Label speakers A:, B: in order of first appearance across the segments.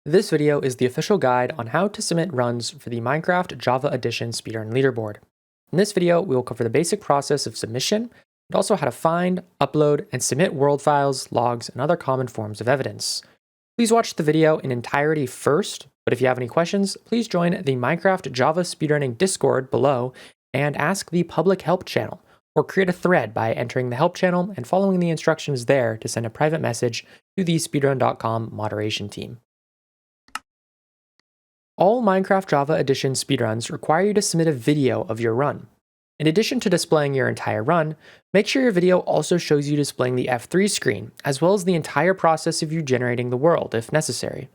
A: This video is the official guide on how to submit runs for the Minecraft Java Edition Speedrun Leaderboard. In this video, we will cover the basic process of submission, and also how to find, upload, and submit world files, logs, and other common forms of evidence. Please watch the video in entirety first, but if you have any questions, please join the Minecraft Java Speedrunning Discord below and ask the public help channel, or create a thread by entering the help channel and following the instructions there to send a private message to the speedrun.com moderation team. All Minecraft Java Edition speedruns require you to submit a video of your run. In addition to displaying your entire run, make sure your video also shows you displaying the F3 screen, as well as the entire process of you generating the world, if necessary.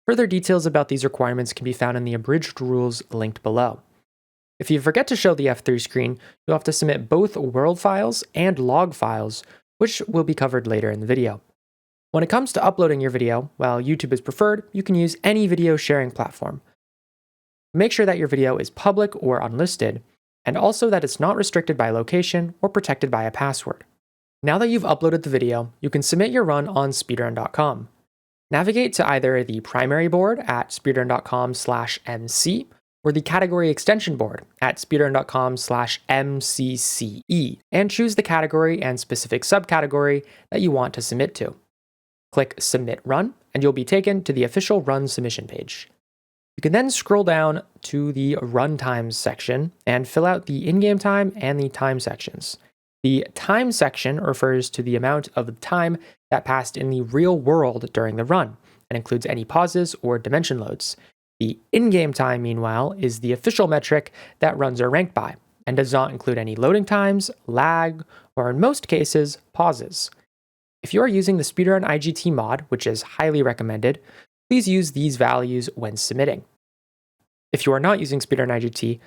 A: Further details about these requirements can be found in the abridged rules linked below. If you forget to show the F3 screen, you'll have to submit both world files and log files, which will be covered later in the video. When it comes to uploading your video, while YouTube is preferred, you can use any video sharing platform. Make sure that your video is public or unlisted, and also that it's not restricted by location or protected by a password. Now that you've uploaded the video, you can submit your run on speedrun.com. Navigate to either the primary board at speedrun.com/mc or the category extension board at speedrun.com/mcce and choose the category and specific subcategory that you want to submit to. Click Submit Run, and you'll be taken to the official run submission page. You can then scroll down to the Run Times section and fill out the in-game time and the time sections. The time section refers to the amount of time that passed in the real world during the run and includes any pauses or dimension loads. The in-game time, meanwhile, is the official metric that runs are ranked by and does not include any loading times, lag, or in most cases, pauses. If you are using the Speedrun IGT mod, which is highly recommended, please use these values when submitting. If you are not using Speedrun IGT,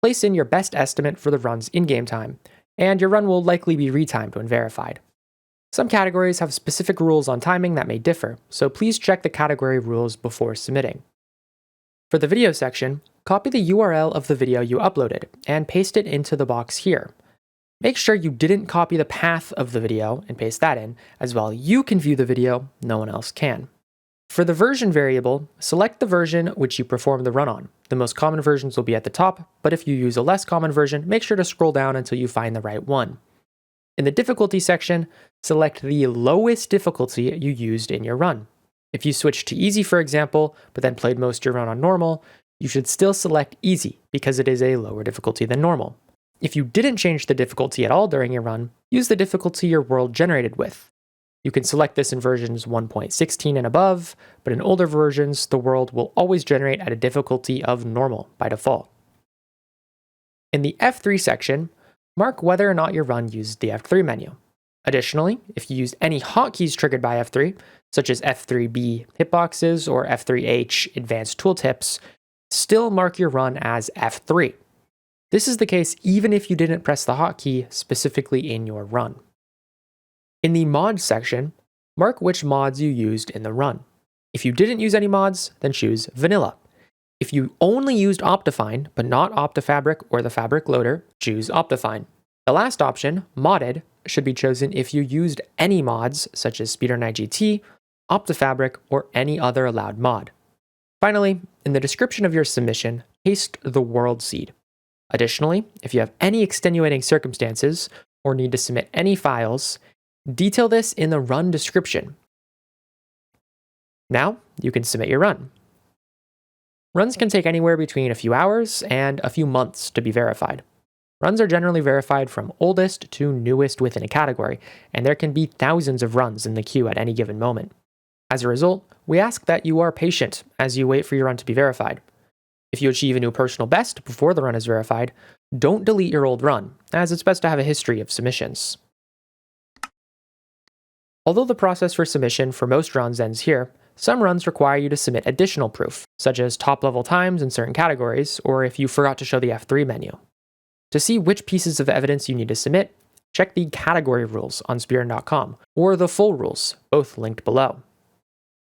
A: place in your best estimate for the run's in-game time, and your run will likely be retimed when verified. Some categories have specific rules on timing that may differ, so please check the category rules before submitting. For the video section, copy the URL of the video you uploaded and paste it into the box here. Make sure you didn't copy the path of the video and paste that in, as while you can view the video, no one else can. For the version variable, select the version which you perform the run on. The most common versions will be at the top, but if you use a less common version, make sure to scroll down until you find the right one. In the difficulty section, select the lowest difficulty you used in your run. If you switched to easy, for example, but then played most of your run on normal, you should still select easy because it is a lower difficulty than normal. If you didn't change the difficulty at all during your run, use the difficulty your world generated with. You can select this in versions 1.16 and above, but in older versions, the world will always generate at a difficulty of normal by default. In the F3 section, mark whether or not your run used the F3 menu. Additionally, if you used any hotkeys triggered by F3, such as F3B hitboxes or F3H advanced tooltips, still mark your run as F3. This is the case even if you didn't press the hotkey specifically in your run. In the mods section, mark which mods you used in the run. If you didn't use any mods, then choose Vanilla. If you only used Optifine, but not Optifabric or the Fabric Loader, choose Optifine. The last option, Modded, should be chosen if you used any mods such as Speedrun IGT, Optifabric, or any other allowed mod. Finally, in the description of your submission, paste the world seed. Additionally, if you have any extenuating circumstances or need to submit any files, detail this in the run description. Now, you can submit your run. Runs can take anywhere between a few hours and a few months to be verified. Runs are generally verified from oldest to newest within a category, and there can be thousands of runs in the queue at any given moment. As a result, we ask that you are patient as you wait for your run to be verified. If you achieve a new personal best before the run is verified, don't delete your old run, as it's best to have a history of submissions. Although the process for submission for most runs ends here, some runs require you to submit additional proof, such as top-level times in certain categories, or if you forgot to show the F3 menu. To see which pieces of evidence you need to submit, check the category rules on speedrun.com, or the full rules, both linked below.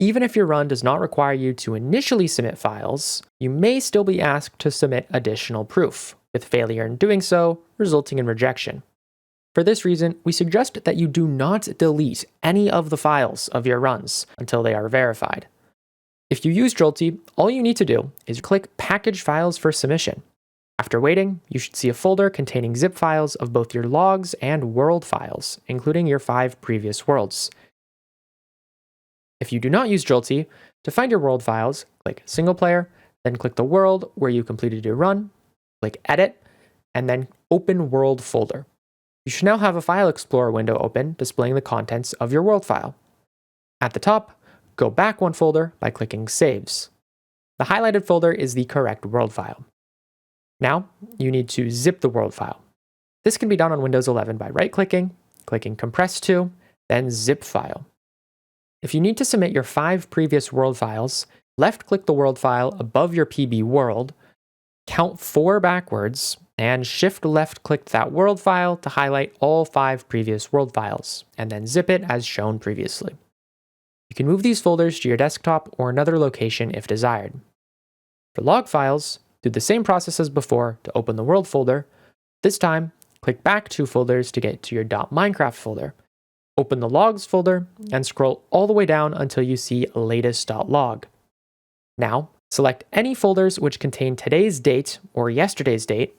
A: Even if your run does not require you to initially submit files, you may still be asked to submit additional proof, with failure in doing so resulting in rejection. For this reason, we suggest that you do not delete any of the files of your runs until they are verified. If you use Julti, all you need to do is click Package Files for Submission. After waiting, you should see a folder containing zip files of both your logs and world files, including your 5 previous worlds. If you do not use Julti, to find your world files, click Single Player, then click the world where you completed your run, click Edit, and then Open World folder. You should now have a File Explorer window open displaying the contents of your world file. At the top, go back one folder by clicking Saves. The highlighted folder is the correct world file. Now, you need to zip the world file. This can be done on Windows 11 by right-clicking, clicking Compress to, then Zip File. If you need to submit your 5 previous world files, left-click the world file above your PB world, count 4 backwards, and shift-left-click that world file to highlight all 5 previous world files, and then zip it as shown previously. You can move these folders to your desktop or another location if desired. For log files, do the same process as before to open the world folder. This time, click back 2 folders to get to your .minecraft folder. Open the logs folder and scroll all the way down until you see latest.log. Now, select any folders which contain today's date or yesterday's date,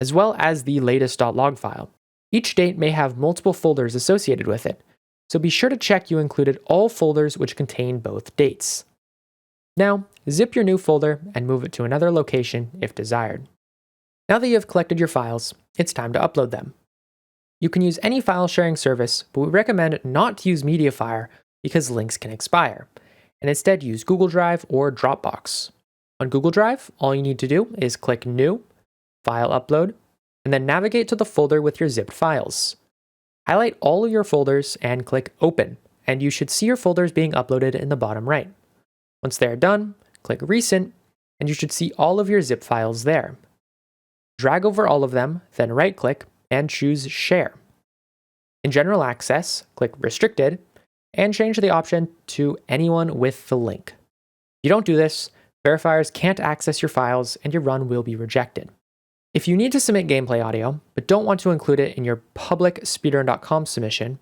A: as well as the latest.log file. Each date may have multiple folders associated with it, so be sure to check you included all folders which contain both dates. Now, zip your new folder and move it to another location if desired. Now that you have collected your files, it's time to upload them. You can use any file sharing service, but we recommend not to use Mediafire because links can expire, and instead use Google Drive or Dropbox. On Google Drive, all you need to do is click New, File Upload, and then navigate to the folder with your zipped files. Highlight all of your folders and click Open, and you should see your folders being uploaded in the bottom right. Once they are done, click Recent, and you should see all of your zip files there. Drag over all of them, then right-click, and choose Share. In General Access, click Restricted, and change the option to Anyone with the link. If you don't do this, verifiers can't access your files and your run will be rejected. If you need to submit gameplay audio, but don't want to include it in your public speedrun.com submission,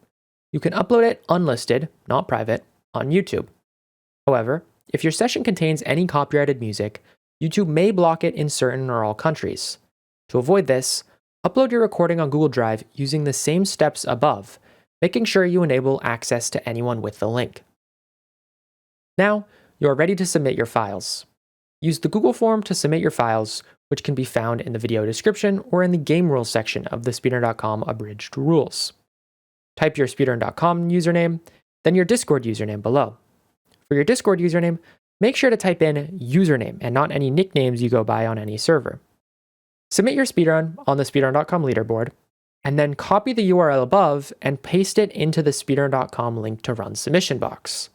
A: you can upload it unlisted, not private, on YouTube. However, if your session contains any copyrighted music, YouTube may block it in certain or all countries. To avoid this, upload your recording on Google Drive using the same steps above, making sure you enable access to anyone with the link. Now, you are ready to submit your files. Use the Google form to submit your files, which can be found in the video description or in the game rules section of the speedrun.com abridged rules. Type your speedrun.com username, then your Discord username below. For your Discord username, make sure to type in username and not any nicknames you go by on any server. Submit your speedrun on the speedrun.com leaderboard, and then copy the URL above and paste it into the speedrun.com link to run submission box.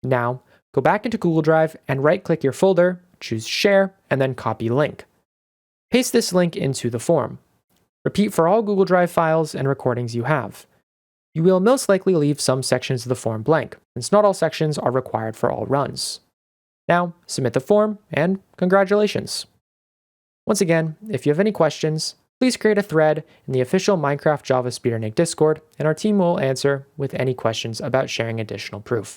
A: Now, go back into Google Drive and right-click your folder, choose Share, and then copy link. Paste this link into the form. Repeat for all Google Drive files and recordings you have. You will most likely leave some sections of the form blank, since not all sections are required for all runs. Now, submit the form, and congratulations! Once again, if you have any questions, please create a thread in the official Minecraft Java Speedrunning Discord, and our team will answer with any questions about sharing additional proof.